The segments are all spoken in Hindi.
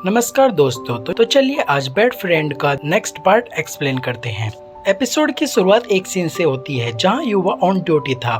नमस्कार दोस्तों, तो चलिए आज बैड फ्रेंड का नेक्स्ट पार्ट एक्सप्लेन करते हैं। एपिसोड की शुरुआत एक सीन से होती है जहां युवा ऑन ड्यूटी था,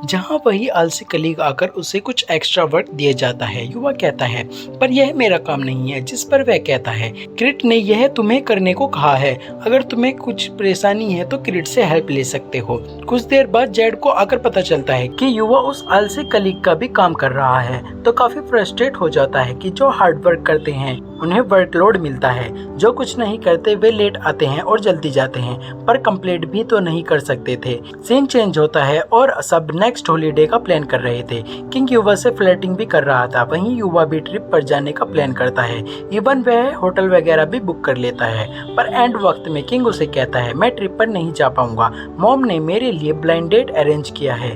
जहां वही आलसी कलीग आकर उसे कुछ एक्स्ट्रा वर्क दिया जाता है। युवा कहता है पर यह मेरा काम नहीं है, जिस पर वह कहता है क्रिट ने यह तुम्हें करने को कहा है, अगर तुम्हें कुछ परेशानी है तो क्रिट से हेल्प ले सकते हो। कुछ देर बाद जेड को आकर पता चलता है कि युवा उस आलसी कलीग का भी काम कर रहा है, तो काफी फ्रस्ट्रेट हो जाता है कि जो हार्ड वर्क करते हैं उन्हें वर्कलोड मिलता है, जो कुछ नहीं करते वे लेट आते हैं और जल्दी जाते हैं, पर कंप्लीट भी तो नहीं कर सकते थे। सीन चेंज होता है और सब नेक्स्ट हॉलीडे का प्लान कर रहे थे। किंग युवा से फ्लर्टिंग भी कर रहा था, वहीं युवा भी ट्रिप पर जाने का प्लान करता है। इवन वह होटल वगैरह भी बुक कर लेता है, पर एंड वक्त में किंग उसे कहता है मैं ट्रिप पर नहीं जा पाऊंगा, मॉम ने मेरे लिए ब्लाइंड डेट अरेंज किया है,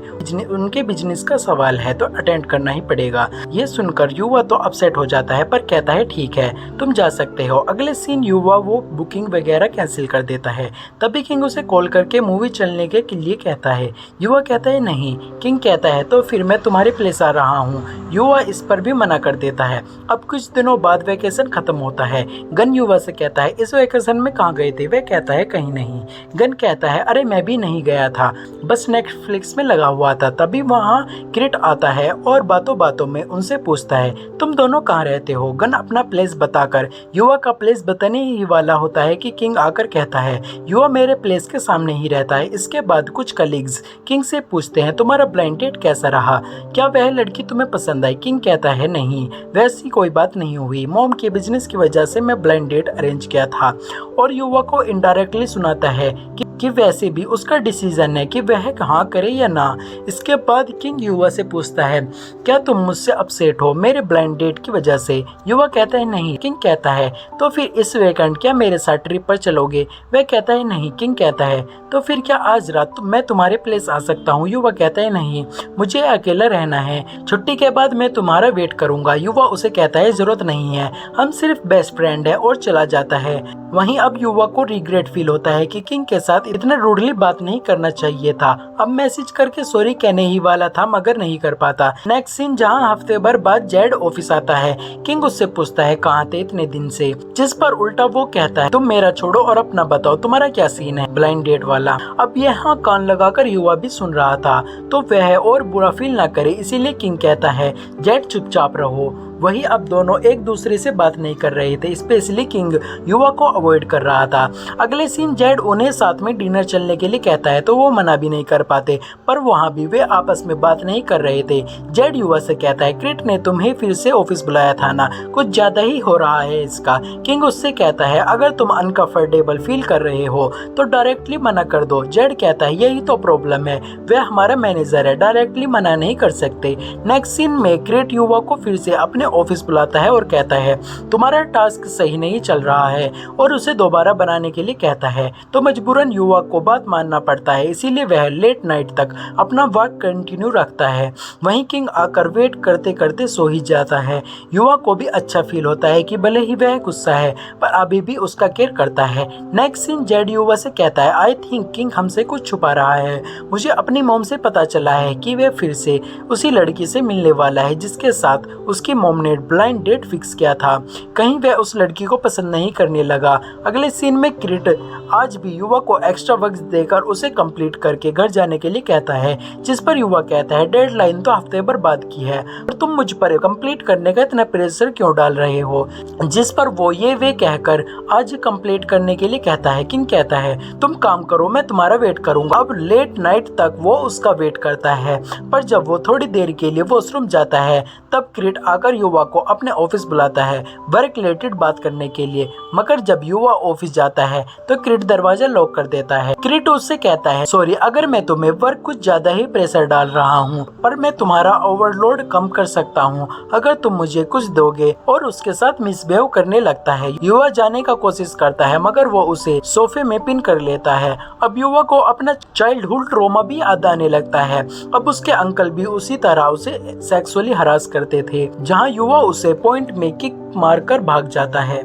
उनके बिजनेस का सवाल है तो अटेंड करना ही पड़ेगा। ये सुनकर युवा तो अपसेट हो जाता है, पर कहता है ठीक है तुम जा सकते हो। अगले सीन युवा वो बुकिंग वगैरह कैंसिल कर देता है। तभी किंग उसे कॉल करके मूवी चलने के लिए कहता है। युवा कहता है नहीं। किंग कहता है तो फिर मैं तुम्हारे प्लेस आ रहा हूँ। युवा इस पर भी मना कर देता है। अब कुछ दिनों बाद वेकेशन खत्म होता है। गन युवा से कहता है इस वेकेशन में कहाँ गए थे? वह कहता है कहीं नहीं। गन कहता है अरे मैं भी नहीं गया था, बस नेटफ्लिक्स में लगा हुआ था। तभी वहाँ क्रिट आता है और बातों बातों में उनसे पूछता है तुम दोनों कहाँ रहते हो? गन अपना प्लेस बताकर युवा का प्लेस बताने ही वाला होता है कि किंग आकर कहता है युवा मेरे प्लेस के सामने ही रहता है। इसके बाद कुछ कलीग्स किंग से पूछते हैं तुम्हारा ब्लाइंड डेट कैसा रहा, क्या वह लड़की तुम्हें पसंद आई? किंग कहता है नहीं, वैसी कोई बात नहीं हुई, मॉम के बिजनेस की वजह से मैं ब्लाइंड डेट अरेंज किया था। और युवा को इनडायरेक्टली सुनाता है कि वैसे भी उसका डिसीजन है कि वह कहाँ करे या ना। इसके बाद किंग युवा से पूछता है क्या तुम मुझसे अपसेट हो मेरे ब्लाइंड डेट की वजह से? युवा कहता है नहीं। किंग कहता है तो फिर इस वीकेंड क्या मेरे साथ ट्रिप पर चलोगे? वह कहता है नहीं। किंग कहता है तो फिर क्या आज रात मैं तुम्हारे प्लेस आ सकता हूँ? युवा कहता है नहीं, मुझे अकेला रहना है, छुट्टी के बाद मैं तुम्हारा वेट करूंगा। युवा उसे कहता है जरूरत नहीं है, हम सिर्फ बेस्ट फ्रेंड है, और चला जाता है। वहीं अब युवा को रिग्रेट फील होता है कि किंग के साथ इतना रूडली बात नहीं करना चाहिए था। अब मैसेज करके सॉरी कहने ही वाला था मगर नहीं कर पाता। नेक्स्ट सीन जहां हफ्ते भर बाद जेड ऑफिस आता है। किंग उससे पूछता है कहाँ थे इतने दिन से, जिस पर उल्टा वो कहता है तुम मेरा छोड़ो और अपना बताओ तुम्हारा क्या सीन है ब्लाइंड डेट वाला। अब यहाँ कान लगाकर युवा भी सुन रहा था तो वह और बुरा फील ना करे, इसीलिए किंग कहता है जेड चुपचाप रहो। वही अब दोनों एक दूसरे से बात नहीं कर रहे थे, स्पेशली किंग युवा को अवॉइड कर रहा था। अगले सीन जेड उन्हें साथ में डिनर चलने के लिए कहता है तो वो मना भी नहीं कर पाते, पर वहाँ भी वे आपस में बात नहीं कर रहे थे। जेड युवा से कहता है क्रिट ने तुम्हें फिर से ऑफिस बुलाया था ना, कुछ ज्यादा ही हो रहा है इसका। किंग उससे कहता है अगर तुम अनकंफर्टेबल फील कर रहे हो तो डायरेक्टली मना कर दो। जेड कहता है यही तो प्रॉब्लम है, वह हमारा मैनेजर है, डायरेक्टली मना नहीं कर सकते। नेक्स्ट सीन में क्रिट युवा को फिर से अपने ऑफिस बुलाता है और कहता है तुम्हारा टास्क सही नहीं चल रहा है, और उसे दोबारा बनाने के लिए कहता है। तो मजबूरन युवा को बात मानना पड़ता है, इसीलिए वह लेट नाइट तक अपना वर्क कंटिन्यू रखता है। वहीं किंग आकर वेट करते करते सो ही जाता है। युवा को भी अच्छा फील होता है कि भले ही वह गुस्सा है पर अभी भी उसका केयर करता है। नेक्स्ट सीन जेड युवा से कहता है आई थिंक किंग हमसे कुछ छुपा रहा है, मुझे अपनी मॉम से पता चला है कि वह फिर से उसी लड़की से मिलने वाला है जिसके साथ उसकी मॉम ने ब्लाइंड डेट फिक्स किया था। कहीं वह उस लड़की को पसंद नहीं करने लगा। अगले सीन में क्रिट आज भी युवा को एक्स्ट्रा वक्त देकर उसे कंप्लीट करके घर जाने के लिए कहता है, जिस पर युवा कहता है डेडलाइन तो हफ्ते भर बाद की है और तुम मुझ पर कंप्लीट करने का इतना प्रेशर क्यों डाल रहे हो? जिस पर वो ये वे कहकर आज कंप्लीट करने के लिए कहता है। किंग कहता है तुम काम करो मैं तुम्हारा वेट करूंगा। अब लेट नाइट तक वो उसका वेट करता है, पर जब वो थोड़ी देर के लिए वॉशरूम जाता है तब क्रिट आकर युवा को अपने ऑफिस बुलाता है वर्क रिलेटेड बात करने के लिए। मगर जब युवा ऑफिस जाता है तो क्रिट दरवाजा लॉक कर देता है। क्रिट उससे कहता है सॉरी अगर मैं तुम्हें वर्क कुछ ज्यादा ही प्रेशर डाल रहा हूँ, पर मैं तुम्हारा ओवरलोड कम कर सकता हूँ अगर तुम मुझे कुछ दोगे, और उसके साथ मिसबिहेव करने लगता है। युवा जाने का कोशिश करता है मगर वो उसे सोफे में पिन कर लेता है। अब युवा को अपना चाइल्डहुड ट्रॉमा भी याद आने लगता है। अब उसके अंकल भी उसी तरह उसे सेक्सुअली हरास करते थे, जहाँ युवा उसे पॉइंट में किक मारकर भाग जाता है।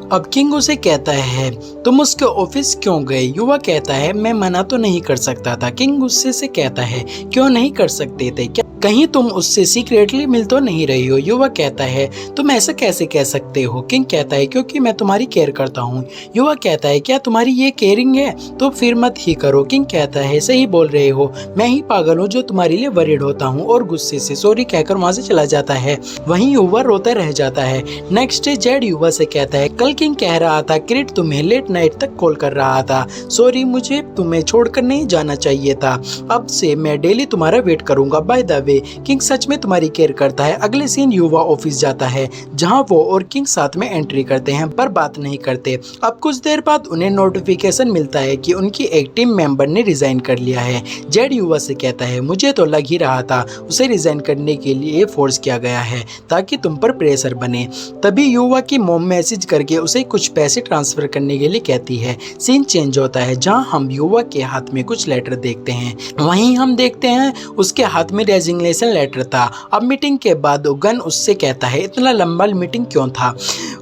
अब किंग उसे कहता है तुम उसके ऑफिस क्यों गए? युवा कहता है मैं मना तो नहीं कर सकता था। किंग गुस्से से कहता है क्यों नहीं कर सकते थे, क्या कहीं तुम उससे सीक्रेटली मिल तो नहीं रही हो। युवा कहता है तुम ऐसा कैसे कह सकते हो। किंग कहता है क्योंकि मैं तुम्हारी केयर करता हूँ। युवा कहता है क्या तुम्हारी ये केयरिंग है, तो फिर मत ही करो। किंग कहता है सही बोल रहे हो, मैं ही पागल हूँ जो तुम्हारे लिए वरीड होता हूँ, और गुस्से से सॉरी कहकर वहाँ से चला जाता है। वहीं युवा रोता रह जाता है। नेक्स्ट डे जेड युवा से कहता है कल किंग कह रहा था क्रिट तुम्हें लेट नाइट तक कॉल कर रहा था, सॉरी मुझे तुम्हें छोड़कर नहीं जाना चाहिए था, अब से मैं डेली तुम्हारा वेट करूंगा। बाय द वे किंग सच में तुम्हारी केयर करता है। अगले सीन युवा ऑफिस जाता है जहां वो और किंग साथ में एंट्री करते हैं पर बात नहीं करते। अब कुछ देर बाद उन्हें नोटिफिकेशन मिलता है कि उनकी एक टीम मेंबर ने रिजाइन कर लिया है। जेड युवा से कहता है मुझे तो लग ही रहा था उसे रिजाइन करने के लिए फोर्स किया गया है ताकि तुम पर प्रेशर बने। तभी युवा की मॉम मैसेज करके उसे कुछ पैसे ट्रांसफर करने के लिए कहती है। सीन चेंज होता है जहां हम युवा के हाथ में कुछ लेटर देखते हैं। वहीं हम देखते हैं उसके हाथ में रेजिग्नेशन लेटर था। अब मीटिंग के बाद गन उससे कहता है इतना लंबा मीटिंग क्यों था।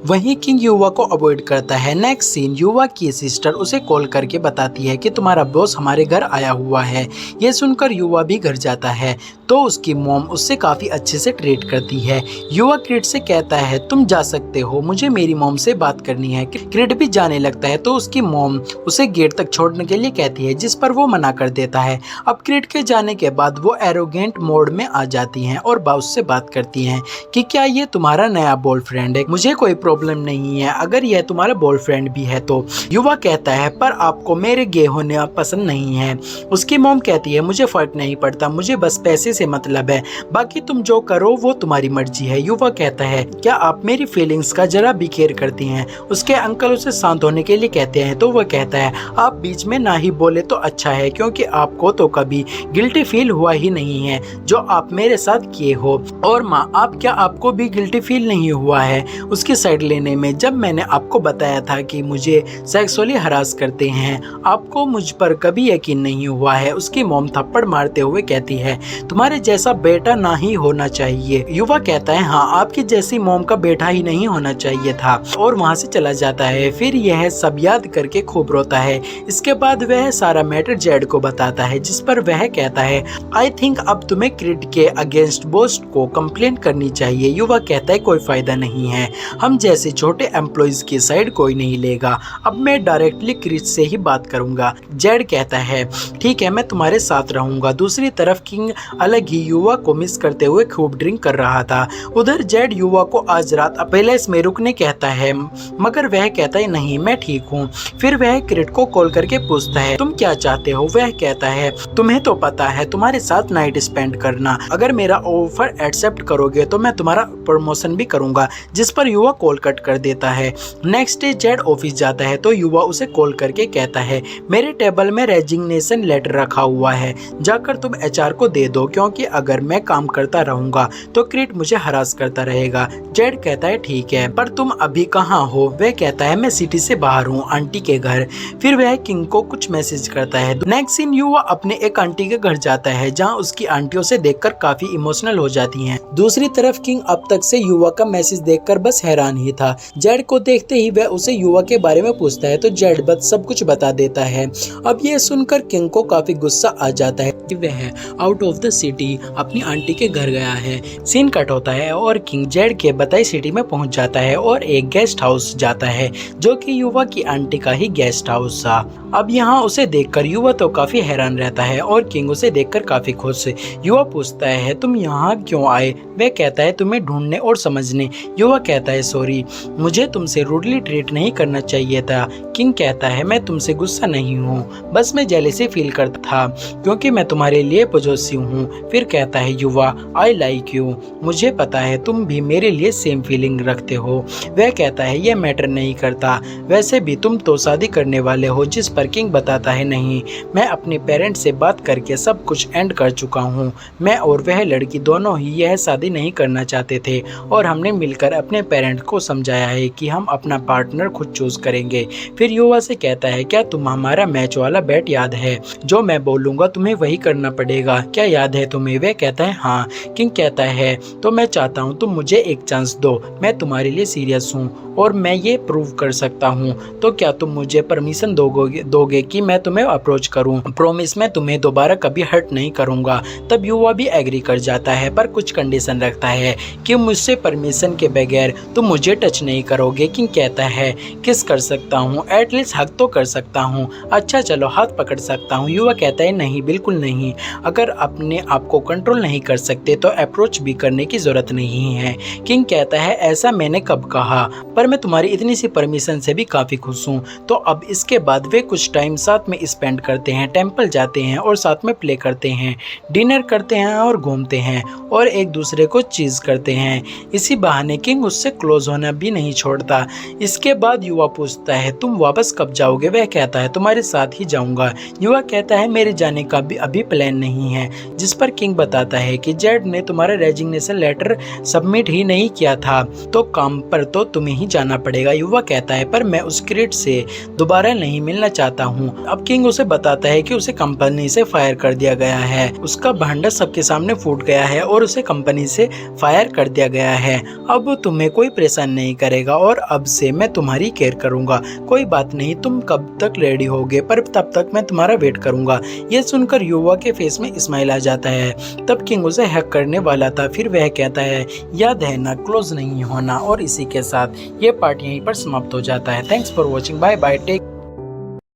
वहीं किंग युवा को अवॉइड करता है। नेक्स्ट सीन युवा की सिस्टर उसे कॉल करके बताती है कि तुम्हारा बॉस हमारे घर आया हुआ है। ये सुनकर युवा भी घर जाता है तो उसकी मॉम उससे काफी अच्छे से ट्रीट करती है। युवा क्रिट से कहता है तुम जा सकते हो, मुझे मेरी मॉम से बात करनी है। क्रिट भी जाने लगता है तो उसकी मॉम उसे गेट तक छोड़ने के लिए कहती है जिस पर वो मना कर देता है। अब क्रिट के जाने के बाद वो एरोगेंट मोड में आ जाती हैं और बॉस से बात करती हैं कि क्या ये तुम्हारा नया बॉयफ्रेंड है। मुझे कोई प्रॉब्लम नहीं है अगर यह तुम्हारा बॉयफ्रेंड भी है तो। युवा कहता है पर आपको मेरे गे होने पसंद नहीं है। उसकी मॉम कहती है मुझे फर्क नहीं पड़ता, मुझे बस पैसे से मतलब है, बाकी तुम जो करो वो तुम्हारी मर्जी है। युवा कहता है क्या आप मेरी फीलिंग्स का जरा भी केयर करती हैं। उसके अंकल उसे शांत होने के लिए कहते हैं तो वह कहता है आप बीच में ना ही बोले तो अच्छा है क्योंकि आपको तो कभी गिल्टी फील हुआ ही नहीं है जो आप मेरे साथ किए हो। और माँ आप क्या आपको भी गिल्टी फील नहीं हुआ है उसकी साइड लेने में जब मैंने आपको बताया था कि मुझे सेक्सुअली हरास करते हैं, आपको मुझ पर कभी यकीन नहीं हुआ है। उसकी मॉम थप्पड़ मारते हुए कहती है तुम्हारे जैसा बेटा ना ही होना चाहिए। युवा कहता है हाँ आपकी जैसी मॉम का बेटा ही नहीं होना चाहिए था और वहाँ से चला जाता है। फिर यह सब याद करके खूब रोता है। इसके बाद वह सारा मैटर जेड को बताता है जिस पर वह कहता है आई थिंक अब तुम्हें क्रिट के अगेंस्ट बॉस को कंप्लेंट करनी चाहिए। युवा कहता है कोई फायदा नहीं है, हम जैसे छोटे एम्प्लॉइज की साइड कोई नहीं लेगा, अब मैं डायरेक्टली क्रिट से ही बात करूंगा। जेड कहता है ठीक है मैं तुम्हारे साथ रहूंगा। दूसरी तरफ किंग अलग ही युवा को मिस करते हुए खूब ड्रिंक कर रहा था। उधर जेड युवा को आज रात पैलेस में रुकने कहता है मगर वह कहता है नहीं मैं ठीक हूँ। फिर वह क्रिट को कॉल करके पूछता है तुम क्या चाहते हो। वह कहता है तुम्हें तो पता है तुम्हारे साथ नाइट स्पेंड करना, अगर मेरा ऑफर एक्सेप्ट करोगे तो मैं तुम्हारा प्रमोशन भी करूंगा। जिस पर युवा कॉल कट कर देता है। नेक्स्ट डे जेड ऑफिस जाता है तो युवा उसे कॉल करके कहता है मेरे टेबल में रेजिग्नेशन लेटर रखा हुआ है, जाकर तुम एचआर को दे दो क्योंकि अगर मैं काम करता रहूंगा तो क्रिट मुझे हरास करता रहेगा। जेड कहता है ठीक है पर तुम अभी कहाँ हो। वह कहता है मैं सिटी से बाहर हूँ आंटी के घर। फिर वह किंग को कुछ मैसेज करता है। नेक्स्ट सीन युवा अपने एक आंटी के घर जाता है जहाँ उसकी आंटियों से देखकर काफी इमोशनल हो जाती हैं। दूसरी तरफ किंग अब तक से युवा का मैसेज देखकर बस हैरान ही था। जेड को देखते ही वह उसे युवा के बारे में पूछता है तो जेड बस सब कुछ बता देता है। अब ये सुनकर किंग को काफी गुस्सा आ जाता है कि वह आउट ऑफ द सिटी अपनी आंटी के घर गया है। सीन कट होता है और किंग जेड के बताई सिटी में पहुंच जाता है और एक गेस्ट हाउस जाता है जो कि युवा की आंटी का ही गेस्ट हाउस था। अब यहाँ उसे देखकर युवा तो काफी हैरान रहता है और किंग उसे देखकर काफी खुश। युवा पूछता है तुम यहाँ क्यों आए। वह कहता है तुम्हें ढूंढने और समझने। युवा कहता है सॉरी मुझे तुमसे रूडली ट्रीट नहीं करना चाहिए था। किंग कहता है मैं तुमसे गुस्सा नहीं हूँ, बस मैं जेलसी फील करता था क्योंकि मैं तुम्हारे लिए पॉजिटिव हूँ। फिर कहता है युवा आई लाइक यू, मुझे पता है तुम भी मेरे लिए सेम फीलिंग रखते हो। वह कहता है यह मैटर नहीं करता, वैसे भी तुम तो शादी करने वाले हो। जिस पर किंग बताता है नहीं मैं अपने पेरेंट्स से बात करके सब कुछ एंड कर चुका हूँ, मैं और वह लड़की दोनों ही यह शादी नहीं करना चाहते थे और हमने मिलकर अपने पेरेंट्स को समझाया है कि हम अपना पार्टनर खुद चूज करेंगे। फिर युवा से कहता है क्या तुम हमारा मैच वाला बैट याद है, जो मैं बोलूँगा तुम्हें वही करना पड़ेगा, क्या याद है तुम्हें। वह कहता है हाँ। किंग कहता है तो मैं चाहता हूँ तुम मुझे एक चांस दो, मैं तुम्हारे लिए सीरियस हूँ और मैं ये प्रूव कर सकता हूँ, तो क्या तुम मुझे परमिशन दोगे कि मैं तुम्हें अप्रोच करूँ? प्रॉमिस मैं तुम्हें दोबारा कभी हर्ट नहीं करूँगा। तब युवा भी एग्री कर जाता है, पर कुछ कंडीशन रखता है कि मुझसे परमिशन के बगैर तुम मुझे टच नहीं करोगे। किंग कहता है किस कर सकता हूँ, एटलीस्ट हक तो कर सकता हूँ। अच्छा चलो हाथ पकड़ सकता हूँ। युवा कहता है नहीं, बिल्कुल नहीं। अगर अपने आप को कंट्रोल नहीं कर सकते तो अप्रोच भी करने की जरूरत नहीं है। किंग कहता है ऐसा मैंने कब कहा, पर मैं तुम्हारी इतनी सी परमिशन से भी काफी खुश हूँ। तो अब इसके बाद वे कुछ टाइम साथ में स्पेंड करते हैं, टेंपल जाते हैं और साथ में प्ले करते हैं, डिनर करते हैं और घूमते हैं और एक दूसरे को चीज करते हैं। इसी बहाने किंग उससे क्लोज होना भी नहीं छोड़ता। इसके बाद युवा पूछता है तुम वापस कब जाओगे? वह कहता है तुम्हारे साथ ही जाऊंगा। युवा कहता है मेरे जाने का भी अभी प्लान नहीं है, जिस पर किंग बताता है कि जेड ने तुम्हारा रेजिग्नेशन लेटर सबमिट ही नहीं किया था, तो काम पर तो तुम्हें ही जाना पड़ेगा। युवा कहता है पर मैं उस क्रिट से दोबारा नहीं मिलना चाहता हूँ। अब किंग उसे बताता है कि उसे कंपनी से फायर कर दिया गया है, उसका भांडा सबके सामने फूट गया है और उसे कंपनी से फायर कर दिया गया है। अब तुम्हें कोई परेशान नहीं करेगा और अब से मैं तुम्हारी केयर करूंगा। कोई बात नहीं, तुम कब तक रेडी होगे, पर तब तक मैं तुम्हारा वेट करूंगा। यह सुनकर युवा के फेस में स्माइल आ जाता है। तब किंग उसे हैक करने वाला था, फिर वह कहता है याद है ना, क्लोज नहीं होना। और इसी के साथ ये पार्ट यहीं पर समाप्त हो जाता है। Thanks for watching, bye bye, take